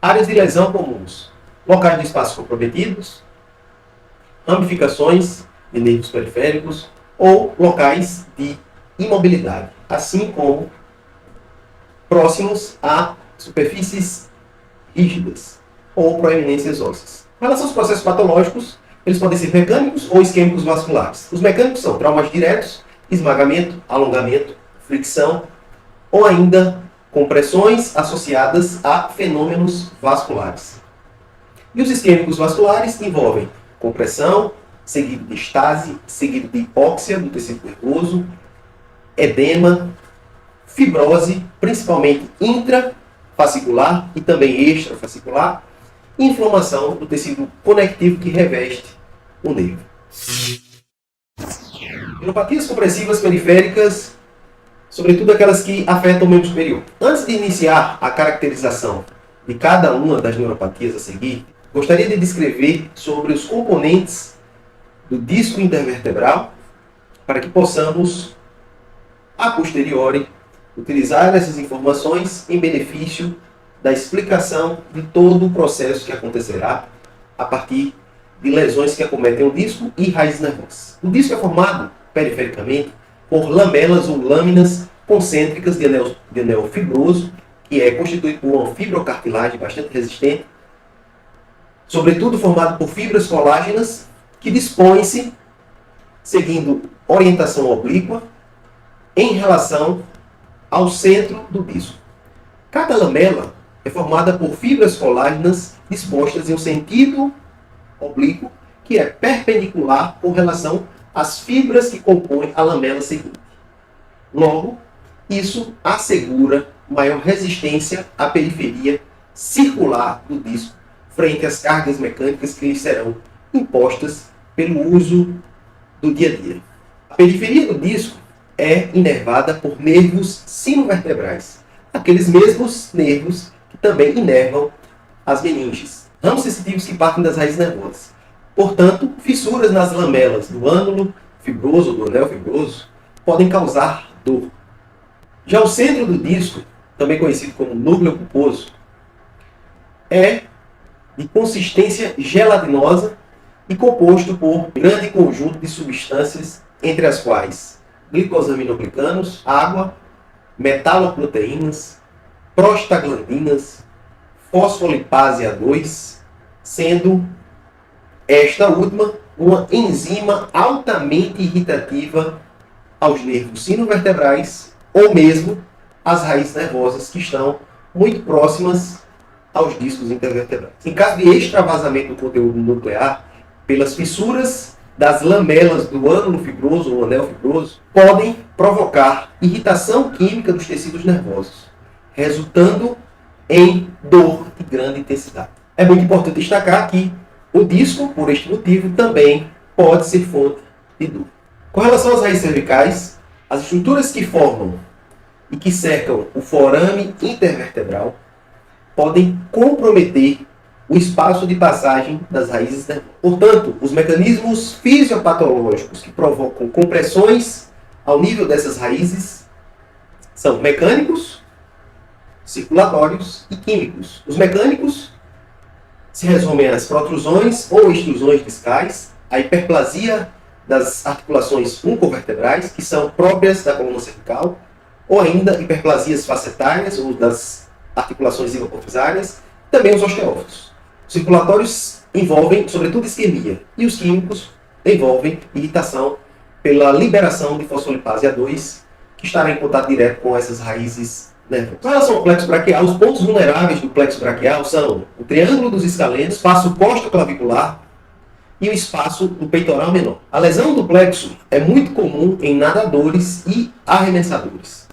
Áreas de lesão comuns: locais do espaço comprometidos, ramificações de nervos periféricos ou locais de imobilidade, assim como próximos a superfícies rígidas ou proeminências ósseas. Com relação aos processos patológicos, eles podem ser mecânicos ou isquêmicos vasculares. Os mecânicos são traumas diretos, esmagamento, alongamento, fricção ou ainda compressões associadas a fenômenos vasculares. E os isquêmicos vasculares envolvem compressão, seguido de estase, seguido de hipóxia do tecido nervoso, edema, fibrose, principalmente intrafascicular e também extrafascicular, e inflamação do tecido conectivo que reveste o nervo. Neuropatias compressivas periféricas, sobretudo aquelas que afetam o membro superior. Antes de iniciar a caracterização de cada uma das neuropatias a seguir, gostaria de descrever sobre os componentes do disco intervertebral para que possamos, a posteriori, utilizar essas informações em benefício da explicação de todo o processo que acontecerá a partir de lesões que acometem o disco e raízes nervosas. O disco é formado perifericamente por lamelas ou lâminas concêntricas de anel fibroso, que é constituído por uma fibrocartilagem bastante resistente, sobretudo formado por fibras colágenas que dispõem-se seguindo orientação oblíqua em relação ao centro do disco. Cada lamela é formada por fibras colágenas dispostas em um sentido oblíquo que é perpendicular com relação às fibras que compõem a lamela seguinte. Logo, isso assegura maior resistência à periferia circular do disco frente às cargas mecânicas que lhe serão impostas pelo uso do dia a dia. A periferia do disco é inervada por nervos sinovertebrais, aqueles mesmos nervos que também inervam as meninges, ramos sensitivos que partem das raízes nervosas. Portanto, fissuras nas lamelas do ânulo fibroso ou do anel fibroso podem causar dor. Já o centro do disco, também conhecido como núcleo pulposo, é de consistência gelatinosa e composto por grande conjunto de substâncias, entre as quais glicosaminoglicanos, água, metaloproteínas, prostaglandinas, fosfolipase A2, sendo esta última uma enzima altamente irritativa aos nervos sinovertebrais ou mesmo às raízes nervosas que estão muito próximas aos discos intervertebrais. Em caso de extravasamento do conteúdo nuclear, pelas fissuras das lamelas do ânulo fibroso ou anel fibroso, podem provocar irritação química dos tecidos nervosos, resultando em dor de grande intensidade. É muito importante destacar que o disco, por este motivo, também pode ser fonte de dor. Com relação às raízes cervicais, as estruturas que formam e que cercam o forame intervertebral podem comprometer o espaço de passagem das raízes nervosas. Portanto, os mecanismos fisiopatológicos que provocam compressões ao nível dessas raízes são mecânicos, circulatórios e químicos. Os mecânicos se resumem às protrusões ou extrusões discais, a hiperplasia das articulações oncovertebrais, que são próprias da coluna cervical, ou ainda hiperplasias facetárias ou das articulações hipofisárias, também os osteófitos. Os circulatórios envolvem, sobretudo, isquemia, e os químicos envolvem irritação pela liberação de fosfolipase A2, que estará em contato direto com essas raízes nervosas. Com relação ao plexo braquial, os pontos vulneráveis do plexo braquial são o triângulo dos escalenos, espaço costoclavicular e o espaço do peitoral menor. A lesão do plexo é muito comum em nadadores e arremessadores.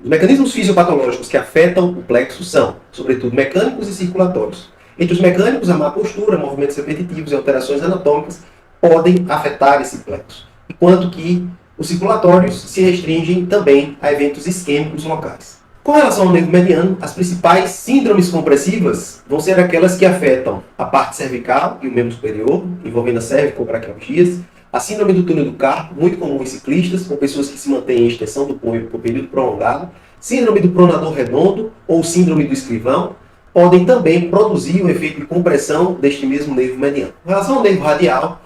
Os mecanismos fisiopatológicos que afetam o plexo são, sobretudo, mecânicos e circulatórios. Entre os mecânicos, a má postura, movimentos repetitivos e alterações anatômicas podem afetar esse plexo, enquanto que os circulatórios se restringem também a eventos isquêmicos locais. Com relação ao nervo mediano, as principais síndromes compressivas vão ser aquelas que afetam a parte cervical e o membro superior, envolvendo a cervicobraquialgias, a síndrome do túnel do carpo, muito comum em ciclistas, com pessoas que se mantêm em extensão do punho por período prolongado, síndrome do pronador redondo ou síndrome do escrivão, podem também produzir o efeito de compressão deste mesmo nervo mediano. Em relação ao nervo radial,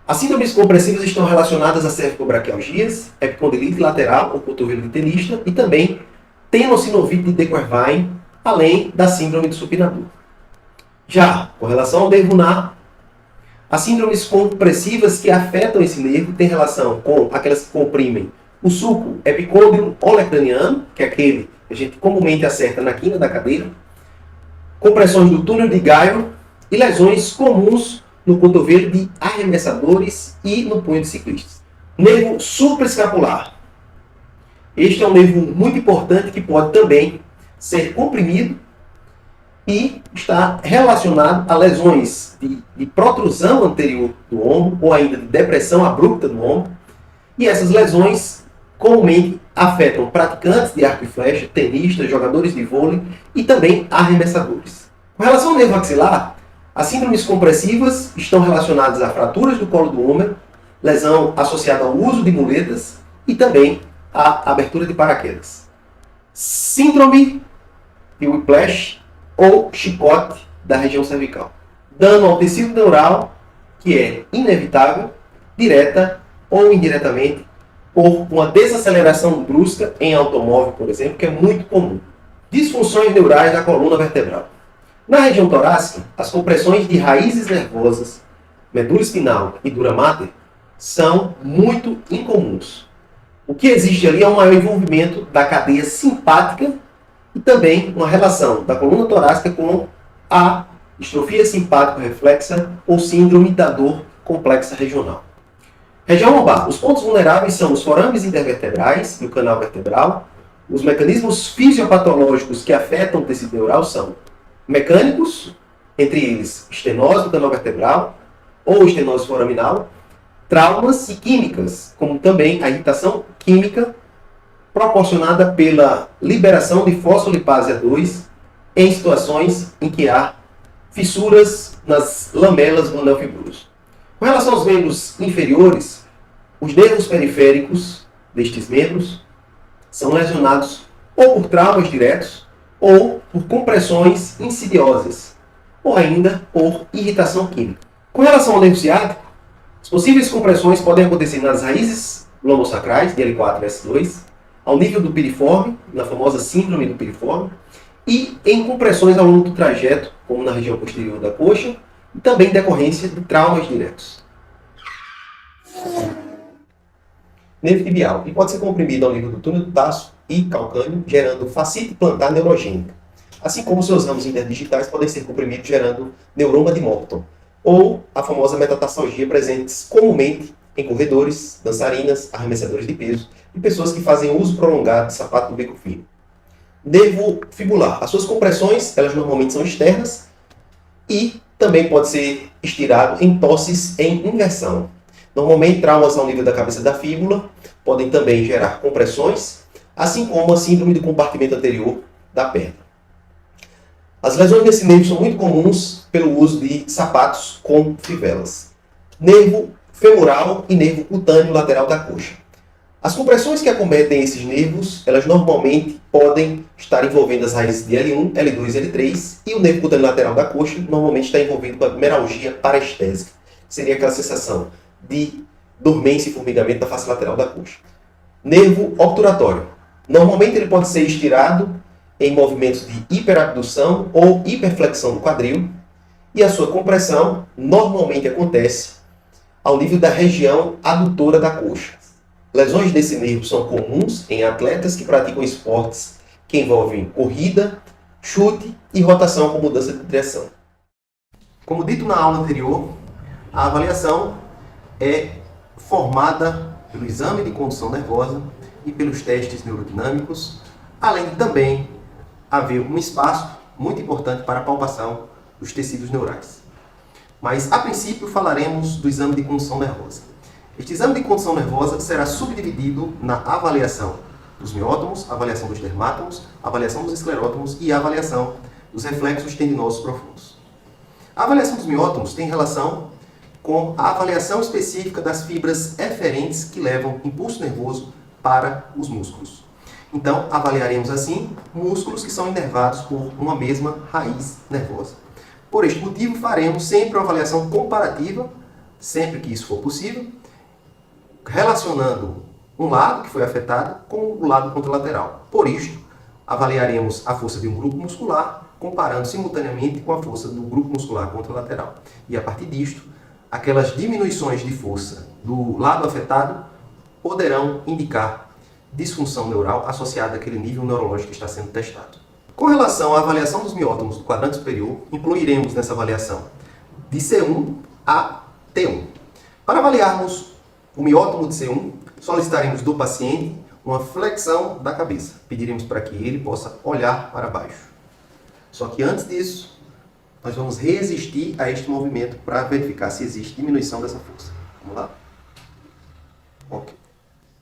as síndromes compressivas estão relacionadas a cervicobraquialgias, epicondilite lateral ou cotovelo de tenista e também tenossinovite de Quervain, além da síndrome do supinador. Já com relação ao nervo ulnar, as síndromes compressivas que afetam esse nervo têm relação com aquelas que comprimem o sulco epicôndilo olecraniano, que é aquele que a gente comumente acerta na quina da cadeira, compressões do túnel de Guyot e lesões comuns no cotovelo de arremessadores e no punho de ciclistas. Nervo supraescapular. Este é um nervo muito importante que pode também ser comprimido e está relacionado a lesões de protrusão anterior do ombro ou ainda de depressão abrupta do ombro. E essas lesões comumente afetam praticantes de arco e flecha, tenistas, jogadores de vôlei e também arremessadores. Com relação ao nervo axilar, as síndromes compressivas estão relacionadas a fraturas do colo do húmero, lesão associada ao uso de muletas e também à abertura de paraquedas. Síndrome de Whiplash ou chicote da região cervical. Dano ao tecido neural que é inevitável, direta ou indiretamente, por uma desaceleração brusca em automóvel, por exemplo, que é muito comum. Disfunções neurais da coluna vertebral. Na região torácica, as compressões de raízes nervosas, medula espinal e dura mater são muito incomuns. O que existe ali é um maior envolvimento da cadeia simpática e também uma relação da coluna torácica com a distrofia simpático-reflexa ou síndrome da dor complexa regional. Região lombar. Os pontos vulneráveis são os forames intervertebrais e o canal vertebral. Os mecanismos fisiopatológicos que afetam o tecido neural são mecânicos, entre eles estenose do canal vertebral ou estenose foraminal, traumas e químicas, como também a irritação química proporcionada pela liberação de fosfolipase A2 em situações em que há fissuras nas lamelas do anel fibroso. Com relação aos membros inferiores, os nervos periféricos destes membros são lesionados ou por traumas diretos ou por compressões insidiosas, ou ainda por irritação química. Com relação ao nervo ciático, as possíveis compressões podem acontecer nas raízes lombosacrais, de L4 e S2, ao nível do piriforme, na famosa síndrome do piriforme, e em compressões ao longo do trajeto, como na região posterior da coxa, e também em decorrência de traumas diretos. Nervo tibial. Ele pode ser comprimido ao nível do túnel do taço e calcâneo, gerando fascite plantar neurogênica. Assim como seus ramos interdigitais podem ser comprimidos, gerando neuroma de Morton, ou a famosa metatarsalgia, presentes comumente em corredores, dançarinas, arremessadores de peso e pessoas que fazem uso prolongado de sapato do bico fino. Nervo fibular. As suas compressões, elas normalmente são externas e também pode ser estirado em tosses em inversão. Normalmente, traumas ao nível da cabeça da fíbula podem também gerar compressões, assim como a síndrome do compartimento anterior da perna. As lesões nesse nervo são muito comuns pelo uso de sapatos com fivelas. Nervo femoral e nervo cutâneo lateral da coxa. As compressões que acometem esses nervos, elas normalmente podem estar envolvendo as raízes de L1, L2 e L3, e o nervo cutâneo lateral da coxa normalmente está envolvido com a meralgia parestésica. Seria aquela sensação de dormência e formigamento da face lateral da coxa. Nervo obturatório. Normalmente ele pode ser estirado em movimentos de hiperabdução ou hiperflexão do quadril, e a sua compressão normalmente acontece ao nível da região adutora da coxa. Lesões desse nervo são comuns em atletas que praticam esportes que envolvem corrida, chute e rotação com mudança de direção. Como dito na aula anterior, a avaliação é formada pelo exame de condução nervosa e pelos testes neurodinâmicos, além de também haver um espaço muito importante para a palpação dos tecidos neurais. Mas, a princípio, falaremos do exame de condução nervosa. Este exame de condução nervosa será subdividido na avaliação dos miótomos, avaliação dos dermátomos, avaliação dos esclerótomos e avaliação dos reflexos tendinosos profundos. A avaliação dos miótomos tem relação com a avaliação específica das fibras eferentes que levam impulso nervoso para os músculos. Então, avaliaremos assim músculos que são inervados por uma mesma raiz nervosa. Por este motivo, faremos sempre uma avaliação comparativa, sempre que isso for possível, relacionando um lado que foi afetado com o lado contralateral. Por isto, avaliaremos a força de um grupo muscular, comparando simultaneamente com a força do grupo muscular contralateral. E a partir disto, aquelas diminuições de força do lado afetado poderão indicar disfunção neural associada àquele nível neurológico que está sendo testado. Com relação à avaliação dos miótomos do quadrante superior, incluiremos nessa avaliação de C1 a T1. Para avaliarmos o miótomo de C1, solicitaremos do paciente uma flexão da cabeça. Pediremos para que ele possa olhar para baixo. Só que antes disso, nós vamos resistir a este movimento para verificar se existe diminuição dessa força. Vamos lá? Ok.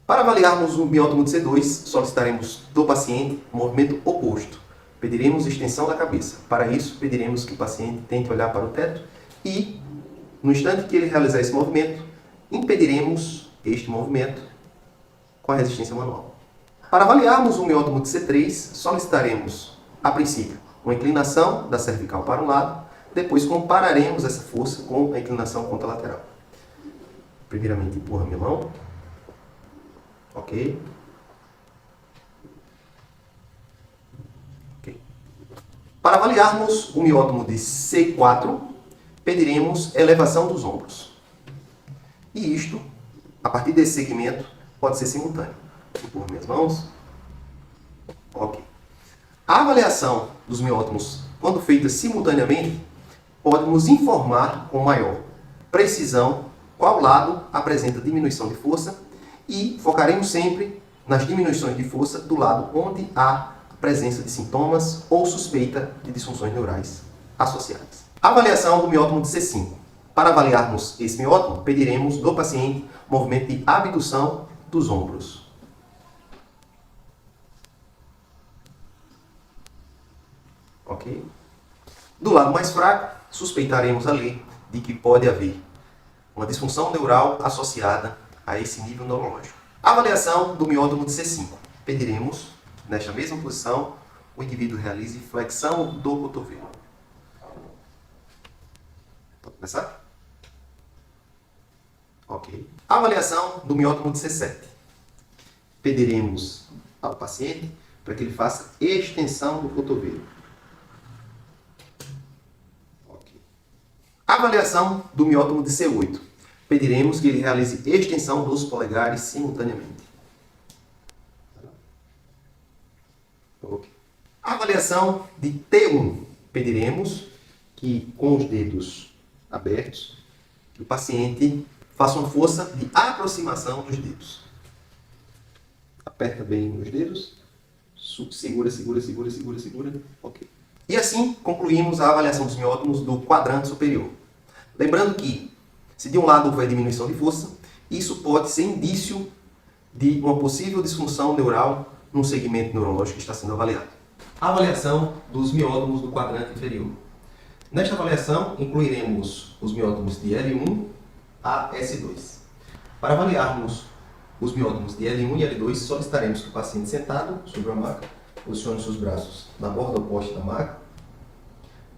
Para avaliarmos o miótomo de C2, solicitaremos do paciente um movimento oposto. Pediremos extensão da cabeça. Para isso, pediremos que o paciente tente olhar para o teto e, no instante que ele realizar esse movimento, impediremos este movimento com a resistência manual. Para avaliarmos o miótomo de C3, solicitaremos, a princípio, uma inclinação da cervical para um lado, depois compararemos essa força com a inclinação contralateral. Primeiramente, empurra minha mão. Ok. Para avaliarmos o miótomo de C4, pediremos elevação dos ombros. E isto, a partir desse segmento, pode ser simultâneo. Empurro minhas mãos. Ok. A avaliação dos miótomos, quando feita simultaneamente, pode nos informar com maior precisão qual lado apresenta diminuição de força e focaremos sempre nas diminuições de força do lado onde há presença de sintomas ou suspeita de disfunções neurais associadas. Avaliação do miótomo de C5. Para avaliarmos esse miótomo, pediremos do paciente movimento de abdução dos ombros. Ok? Do lado mais fraco, suspeitaremos ali de que pode haver uma disfunção neural associada a esse nível neurológico. Avaliação do miótomo de C5. Pediremos, nesta mesma posição, o indivíduo realize flexão do cotovelo. Pode começar? Ok. Avaliação do miótomo de C7. Pediremos ao paciente para que ele faça extensão do cotovelo. Ok. Avaliação do miótomo de C8. Pediremos que ele realize extensão dos polegares simultaneamente. Ok. Avaliação de T1. Pediremos que, com os dedos abertos, que o paciente faça uma força de aproximação dos dedos. Aperta bem os dedos. Segura, segura, segura, segura, segura. Ok. E assim concluímos a avaliação dos miótomos do quadrante superior. Lembrando que, se de um lado houver diminuição de força, isso pode ser indício de uma possível disfunção neural num segmento neurológico que está sendo avaliado. Avaliação dos miótomos do quadrante inferior. Nesta avaliação, incluiremos os miótomos de L1 a S2. Para avaliarmos os miótomos de L1 e L2, solicitaremos que o paciente sentado sobre a maca posicione seus braços na borda oposta da maca,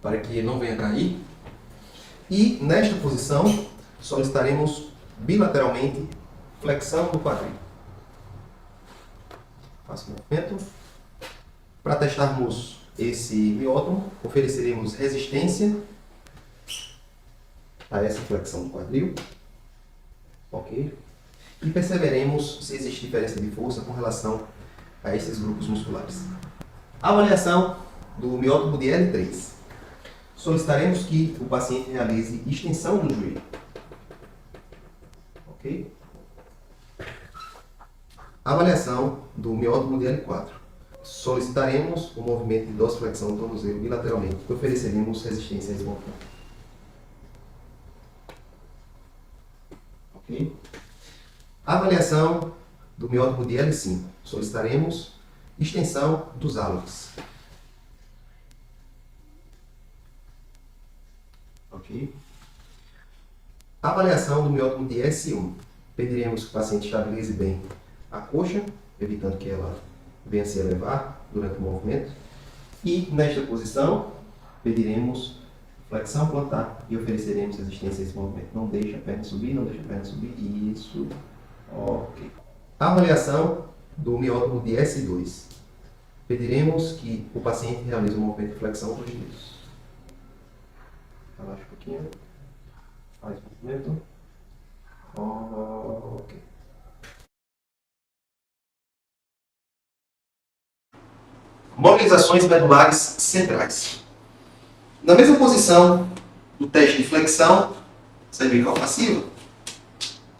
para que ele não venha cair. E, nesta posição, solicitaremos bilateralmente flexão do quadril. Faço o movimento. Para testarmos esse miótomo, ofereceremos resistência a essa flexão do quadril. Ok? E perceberemos se existe diferença de força com relação a esses grupos musculares. Avaliação do miótomo de L3. Solicitaremos que o paciente realize extensão do joelho. Ok? Avaliação do miótomo de L4. Solicitaremos o movimento de dorsiflexão do tornozelo bilateralmente e ofereceremos resistência a esse movimento. Ok? Avaliação do miótomo de L5. Solicitaremos extensão dos hálux. Ok? Avaliação do miótomo de S1. Pediremos que o paciente estabilize bem a coxa, evitando que ela venha se elevar durante o movimento. E nesta posição, pediremos flexão plantar e ofereceremos resistência a esse movimento. Não deixe a perna subir, não deixe a perna subir. Isso. Ok. Avaliação do miótomo de S2. Pediremos que o paciente realize um movimento de flexão com os dedos. Relaxa um pouquinho. Faz o movimento. Ok. Mobilizações medulares centrais. Na mesma posição do teste de flexão cervical passiva,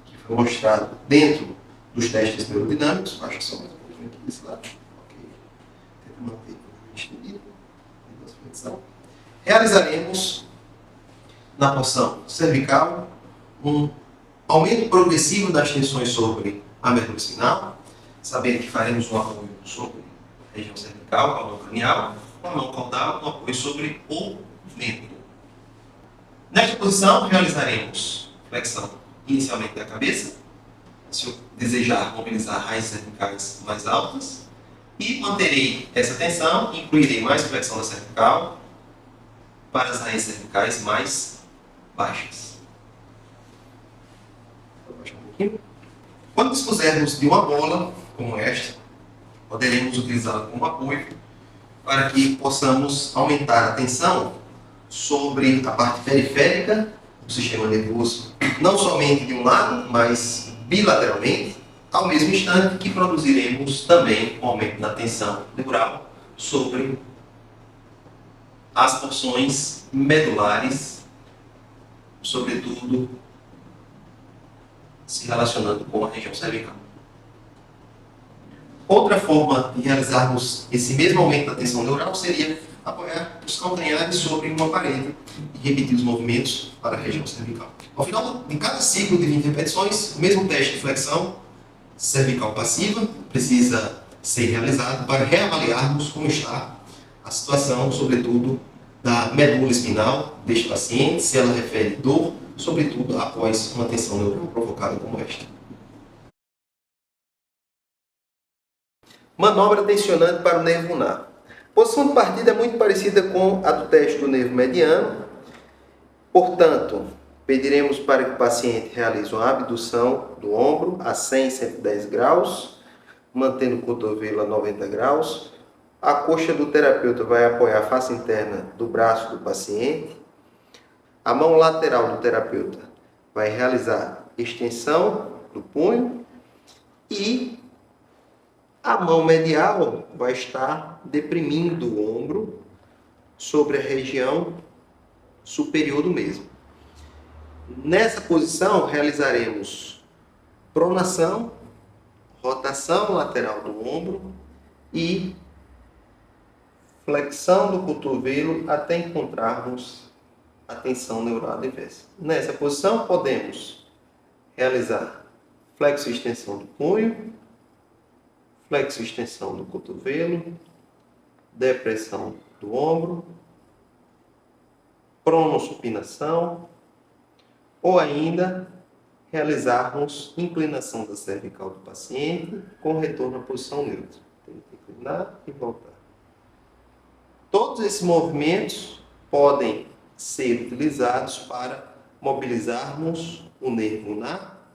que foi mostrado dentro dos testes neurodinâmicos, baixa só mais um pouquinho aqui desse lado. Ok. Tenta manter o estendido dentro da flexão. Realizaremos na porção cervical um aumento progressivo das tensões sobre a medula espinal, sabendo que faremos um apoio sobre a região cervical, cordão cranial, com a mão caudal, um apoio sobre o vento. Nesta posição, realizaremos flexão inicialmente da cabeça, se eu desejar mobilizar raízes cervicais mais altas, e manterei essa tensão, incluirei mais flexão da cervical para as raízes cervicais mais baixas. Vou baixar um pouquinho. Quando dispusermos de uma bola, como esta, poderemos utilizá-la como apoio para que possamos aumentar a tensão sobre a parte periférica do sistema nervoso, não somente de um lado, mas bilateralmente, ao mesmo instante que produziremos também um aumento na tensão neural sobre as porções medulares, sobretudo se relacionando com a região cervical. Outra forma de realizarmos esse mesmo aumento da tensão neural seria apoiar os calcanhares sobre uma parede e repetir os movimentos para a região cervical. Ao final de cada ciclo de 20 repetições, o mesmo teste de flexão cervical passiva precisa ser realizado para reavaliarmos como está a situação, sobretudo, da medula espinal deste paciente, se ela refere dor, sobretudo após uma tensão neural provocada como esta. Manobra tensionante para o nervo ulnar. A posição de partida é muito parecida com a do teste do nervo mediano. Portanto, pediremos para que o paciente realize uma abdução do ombro a 100 e 110 graus, mantendo o cotovelo a 90 graus. A coxa do terapeuta vai apoiar a face interna do braço do paciente. A mão lateral do terapeuta vai realizar extensão do punho e a mão medial vai estar deprimindo o ombro sobre a região superior do mesmo. Nessa posição, realizaremos pronação, rotação lateral do ombro e flexão do cotovelo até encontrarmos a tensão neural adversa. Nessa posição, podemos realizar flexo e extensão do punho, flexo e extensão do cotovelo, depressão do ombro, pronossupinação, ou ainda realizarmos inclinação da cervical do paciente com retorno à posição neutra. Tem que inclinar e voltar. Todos esses movimentos podem ser utilizados para mobilizarmos o nervo ulnar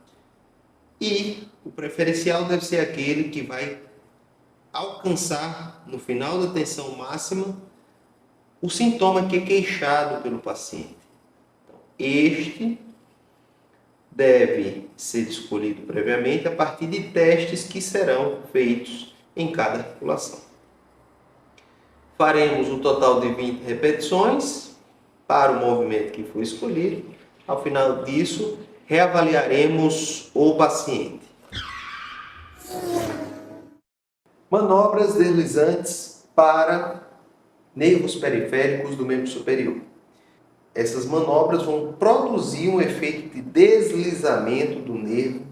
e o preferencial deve ser aquele que vai alcançar no final da tensão máxima o sintoma que é queixado pelo paciente. Então, este deve ser escolhido previamente a partir de testes que serão feitos em cada articulação. Faremos um total de 20 repetições para o movimento que foi escolhido. Ao final disso, reavaliaremos o paciente. Manobras deslizantes para nervos periféricos do membro superior. Essas manobras vão produzir um efeito de deslizamento do nervo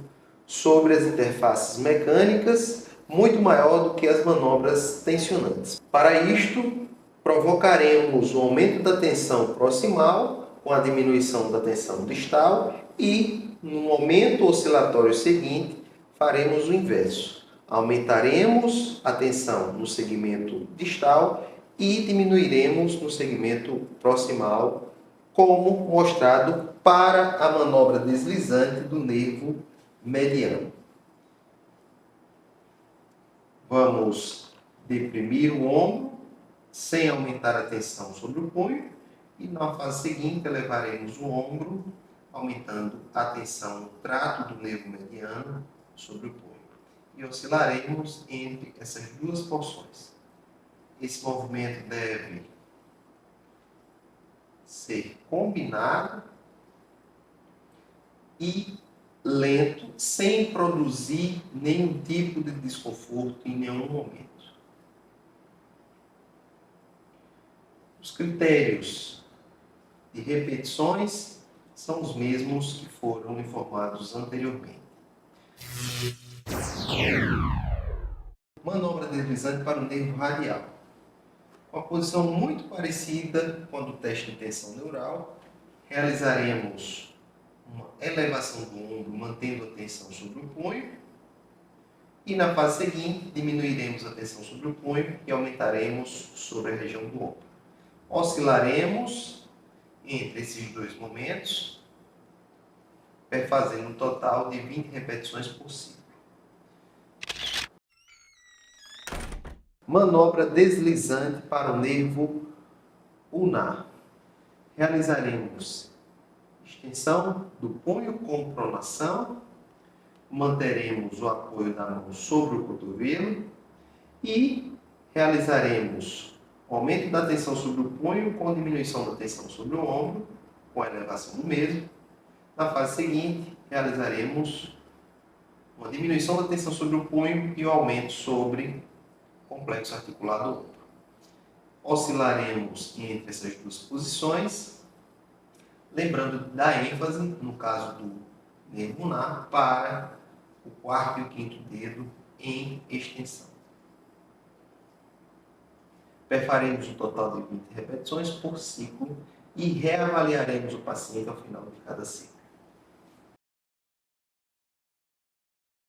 sobre as interfaces mecânicas muito maior do que as manobras tensionantes. Para isto, provocaremos o aumento da tensão proximal com a diminuição da tensão distal e, no momento oscilatório seguinte, faremos o inverso. Aumentaremos a tensão no segmento distal e diminuiremos no segmento proximal, como mostrado para a manobra deslizante do nervo mediano. Vamos deprimir o ombro sem aumentar a tensão sobre o punho e na fase seguinte elevaremos o ombro, aumentando a tensão no trato do nervo mediano sobre o punho. E oscilaremos entre essas duas porções. Esse movimento deve ser combinado e lento, sem produzir nenhum tipo de desconforto em nenhum momento. Os critérios de repetições são os mesmos que foram informados anteriormente. Manobra deslizante para o nervo radial. Uma posição muito parecida com a do teste de tensão neural, realizaremos uma elevação do ombro, mantendo a tensão sobre o punho, e na fase seguinte diminuiremos a tensão sobre o punho e aumentaremos sobre a região do ombro. Oscilaremos entre esses dois momentos, fazendo um total de 20 repetições por ciclo. Manobra deslizante para o nervo ulnar. Realizaremos extensão do punho com pronação, manteremos o apoio da mão sobre o cotovelo e realizaremos o aumento da tensão sobre o punho com diminuição da tensão sobre o ombro, com a elevação do mesmo. Na fase seguinte, realizaremos uma diminuição da tensão sobre o punho e o aumento sobre o complexo articular do ombro. Oscilaremos entre essas duas posições, lembrando da ênfase, no caso do nervo ulnar, para o quarto e o quinto dedo em extensão. Faremos um total de 20 repetições por ciclo e reavaliaremos o paciente ao final de cada ciclo.